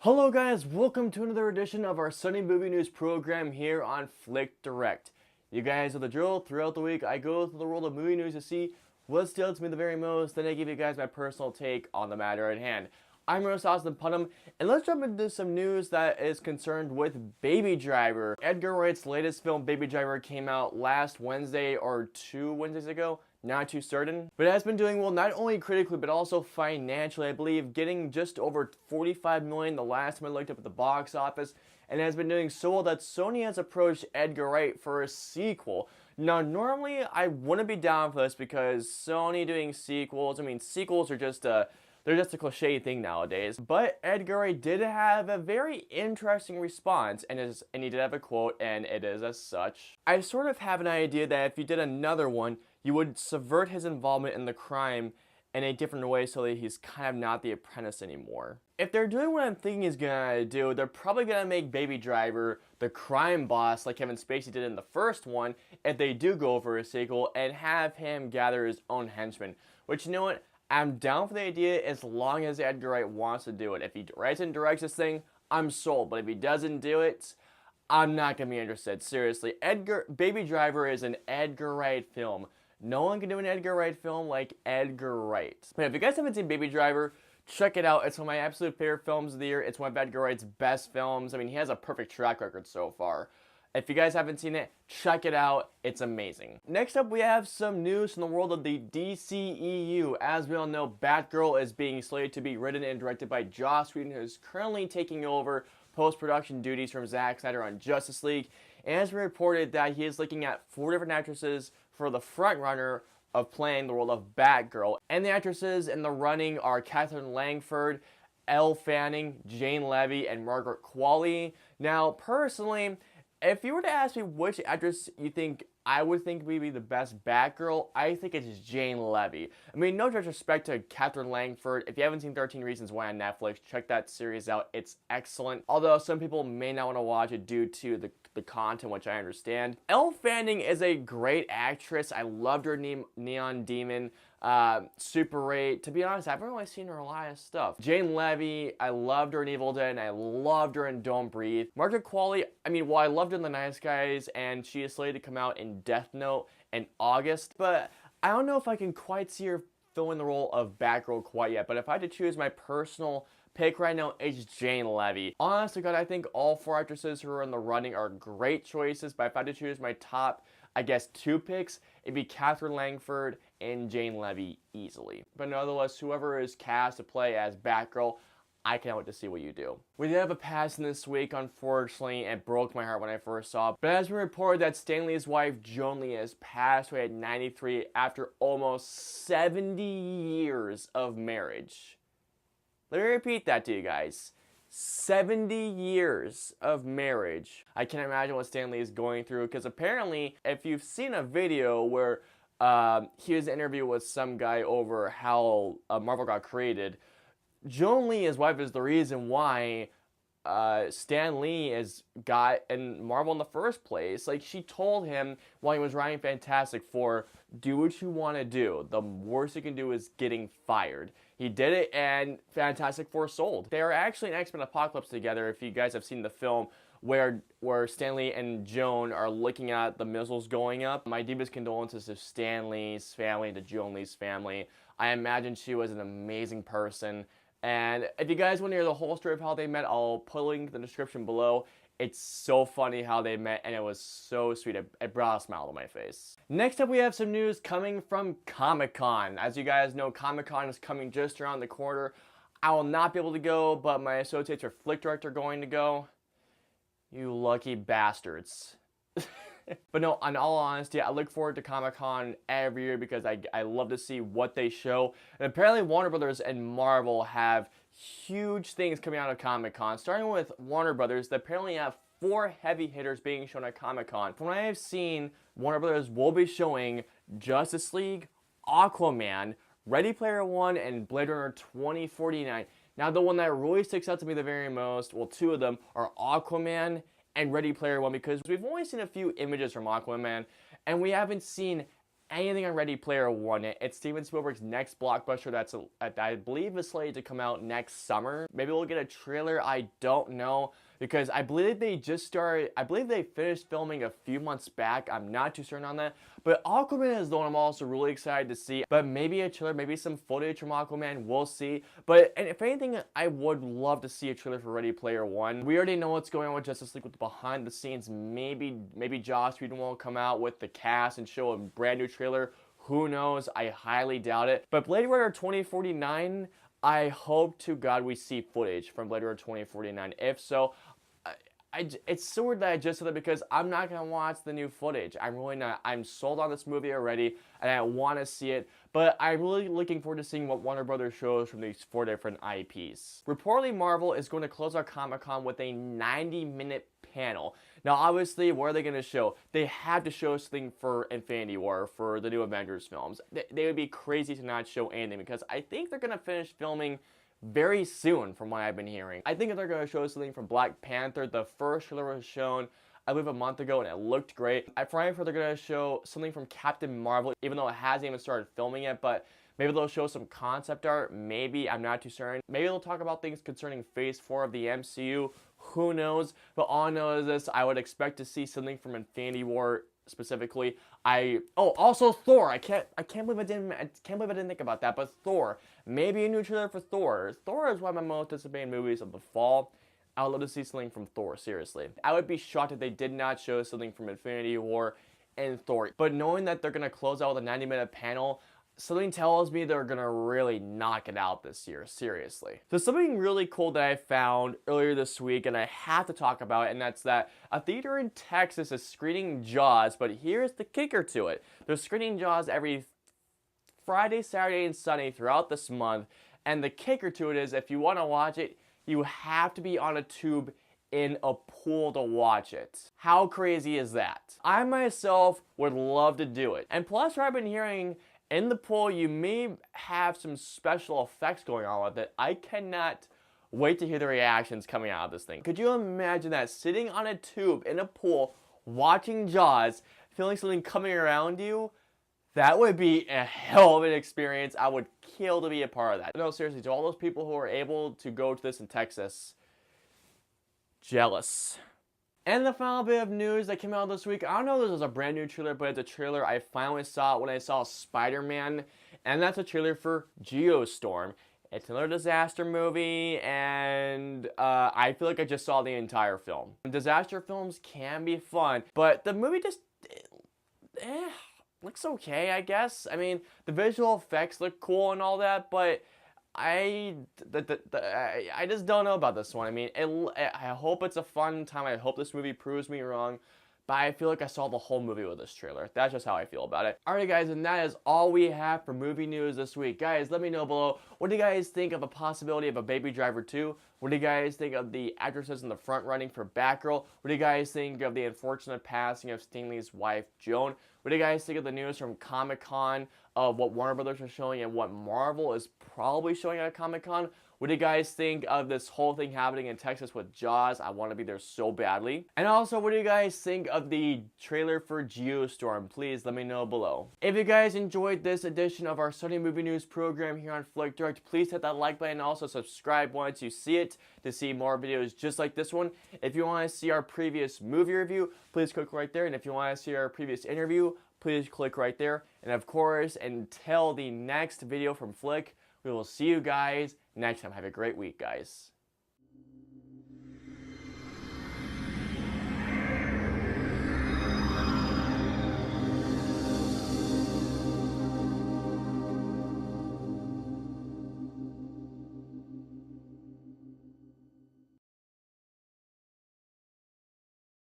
Hello guys, welcome to another edition of our Sunday Movie News program here on FlickDirect. You guys know the drill. Throughout the week, I go through the world of movie news to see what stills me the very most, then I give you guys my personal take on the matter at hand. I'm your host, Austin Putnam, and let's jump into some news that is concerned with Baby Driver. Edgar Wright's latest film, Baby Driver, came out last Wednesday or 2 Wednesdays ago. Not too certain, but it has been doing well not only critically but also financially. I believe getting just over $45 million the last time I looked up at the box office, and it has been doing so well that Sony has approached Edgar Wright for a sequel. Now, normally I wouldn't be down for this because Sony doing sequels, sequels are just they're just a cliche thing nowadays. But Edgar Wright did have a very interesting response, and he did have a quote, and it is as such. I sort of have an idea that if you did another one, you would subvert his involvement in the crime in a different way so that he's kind of not the apprentice anymore. If they're doing what I'm thinking he's gonna do, they're probably gonna make Baby Driver the crime boss like Kevin Spacey did in the first one, if they do go for a sequel, and have him gather his own henchmen. Which, you know what? I'm down for the idea as long as Edgar Wright wants to do it. If he writes and directs this thing, I'm sold. But if he doesn't do it, I'm not gonna be interested. Seriously, Baby Driver is an Edgar Wright film. No one can do an Edgar Wright film like Edgar Wright. But if you guys haven't seen Baby Driver, check it out. It's one of my absolute favorite films of the year. It's one of Edgar Wright's best films. He has a perfect track record so far. If you guys haven't seen it, check it out. It's amazing. Next up, we have some news from the world of the DCEU. As we all know, Batgirl is being slated to be written and directed by Joss Whedon, who is currently taking over post-production duties from Zack Snyder on Justice League. And it's been reported that he is looking at 4 different actresses for the frontrunner of playing the role of Batgirl. And the actresses in the running are Catherine Langford, Elle Fanning, Jane Levy, and Margaret Qualley. Now, personally, if you were to ask me which actress you think I would think would be the best Batgirl, I think it's Jane Levy. No disrespect to Catherine Langford. If you haven't seen 13 Reasons Why on Netflix, check that series out. It's excellent. Although some people may not want to watch it due to the content, which I understand. Elle Fanning is a great actress. I loved her Neon Demon, Super 8. To be honest, I haven't really seen her in a lot of stuff. Jane Levy, I loved her in Evil Dead, and I loved her in Don't Breathe. Margaret Qualley, I loved her in The Nice Guys, and she is slated to come out in Death Note in August, but I don't know if I can quite see her filling the role of Batgirl quite yet. But if I had to choose my personal pick right now, it's Jane Levy. Honestly, God, I think all 4 actresses who are in the running are great choices, but if I had to choose my top, 2 picks, it'd be Catherine Langford and Jane Levy easily. But nonetheless, whoever is cast to play as Batgirl, I can't wait to see what you do. We did have a passing this week, unfortunately. It broke my heart when I first saw it. But as we reported that Stan Lee's wife, Joan Lee, has passed away at 93 after almost 70 years of marriage. Let me repeat that to you guys. 70 years of marriage. I can't imagine what Stan Lee is going through, because apparently, if you've seen a video where he was in an interview with some guy over how Marvel got created, Joan Lee, his wife, is the reason why Stan Lee has got in Marvel in the first place. She told him while he was writing Fantastic Four, do what you want to do. The worst you can do is getting fired. He did it, and Fantastic Four sold. They are actually in X-Men Apocalypse together, if you guys have seen the film, where Stan Lee and Joan are looking at the missiles going up. My deepest condolences to Stan Lee's family, to Joan Lee's family. I imagine she was an amazing person. And if you guys want to hear the whole story of how they met, I'll put a link in the description below. It's so funny how they met, and it was so sweet. It brought a smile to my face. Next up, we have some news coming from Comic-Con. As you guys know, Comic-Con is coming just around the corner. I will not be able to go, but my associates or FlickDirect are going to go. You lucky bastards. But no, in all honesty, I look forward to Comic-Con every year because I love to see what they show. And apparently Warner Brothers and Marvel have huge things coming out of Comic-Con. Starting with Warner Brothers, they apparently have 4 heavy hitters being shown at Comic-Con. From what I have seen, Warner Brothers will be showing Justice League, Aquaman, Ready Player One, and Blade Runner 2049. Now, the one that really sticks out to me the very most, well, 2 of them, are Aquaman and Ready Player One, because we've only seen a few images from Aquaman, and we haven't seen anything on Ready Player One. It's Steven Spielberg's next blockbuster that I believe is slated to come out next summer. Maybe we'll get a trailer, I don't know, because I believe they finished filming a few months back. I'm not too certain on that. But Aquaman is the one I'm also really excited to see. But maybe a trailer, maybe some footage from Aquaman, we'll see. But and if anything, I would love to see a trailer for Ready Player One. We already know what's going on with Justice League with the behind the scenes. Maybe Joss Whedon will come out with the cast and show a brand new trailer. Who knows? I highly doubt it. But Blade Runner 2049, I hope to God we see footage from Blade Runner 2049. If so, it's so weird that I just said that because I'm not going to watch the new footage. I'm really not. I'm sold on this movie already, and I want to see it. But I'm really looking forward to seeing what Warner Brothers shows from these 4 different IPs. Reportedly, Marvel is going to close our Comic-Con with a 90-minute panel. Now, obviously, what are they going to show? They have to show something for Infinity War, for the new Avengers films. They would be crazy to not show anything because I think they're going to finish filming very soon, from what I've been hearing. I think they're going to show something from Black Panther. The first trailer was shown, I believe, a month ago, and it looked great. I've heard they're going to show something from Captain Marvel, even though it hasn't even started filming yet, but maybe they'll show some concept art. Maybe, I'm not too certain. Maybe they'll talk about things concerning Phase 4 of the MCU. Who knows? But all I know is this, I would expect to see something from Infinity War specifically. Also Thor. I can't believe I didn't think about that. But Thor, maybe a new trailer for Thor. Thor is one of my most anticipated movies of the fall. I would love to see something from Thor. Seriously, I would be shocked if they did not show something from Infinity War and Thor. But knowing that they're gonna close out with a 90-minute panel, something tells me they're gonna really knock it out this year, seriously. So something really cool that I found earlier this week, and I have to talk about it, and that's that a theater in Texas is screening Jaws, but here's the kicker to it. They're screening Jaws every Friday, Saturday, and Sunday throughout this month, and the kicker to it is if you want to watch it, you have to be on a tube in a pool to watch it. How crazy is that? I myself would love to do it. And plus, what I've been hearing, in the pool, you may have some special effects going on with it. I cannot wait to hear the reactions coming out of this thing. Could you imagine that? Sitting on a tube in a pool, watching Jaws, feeling something coming around you? That would be a hell of an experience. I would kill to be a part of that. No, seriously, to all those people who are able to go to this in Texas, jealous. And the final bit of news that came out this week, I don't know if this was a brand new trailer, but it's a trailer I finally saw when I saw Spider-Man, and that's a trailer for Geo Storm. It's another disaster movie, and I feel like I just saw the entire film. Disaster films can be fun, but the movie just looks okay, I guess. I mean, the visual effects look cool and all that, but I just don't know about this one. I mean, I hope it's a fun time. I hope this movie proves me wrong. But I feel like I saw the whole movie with this trailer. That's just how I feel about it. Alright guys, and that is all we have for movie news this week. Guys, let me know below, what do you guys think of the possibility of a Baby Driver 2? What do you guys think of the actresses in the front running for Batgirl? What do you guys think of the unfortunate passing of Stan Lee's wife, Joan? What do you guys think of the news from Comic-Con of what Warner Brothers are showing and what Marvel is probably showing at Comic-Con? What do you guys think of this whole thing happening in Texas with Jaws? I want to be there so badly. And also, what do you guys think of the trailer for Geo Storm? Please let me know below. If you guys enjoyed this edition of our Sony Movie News program here on FlickDirect, please hit that like button and also subscribe once you see it to see more videos just like this one. If you want to see our previous movie review, please click right there. And if you want to see our previous interview, please click right there. And of course, until the next video from Flick, we will see you guys next time. Have a great week, guys.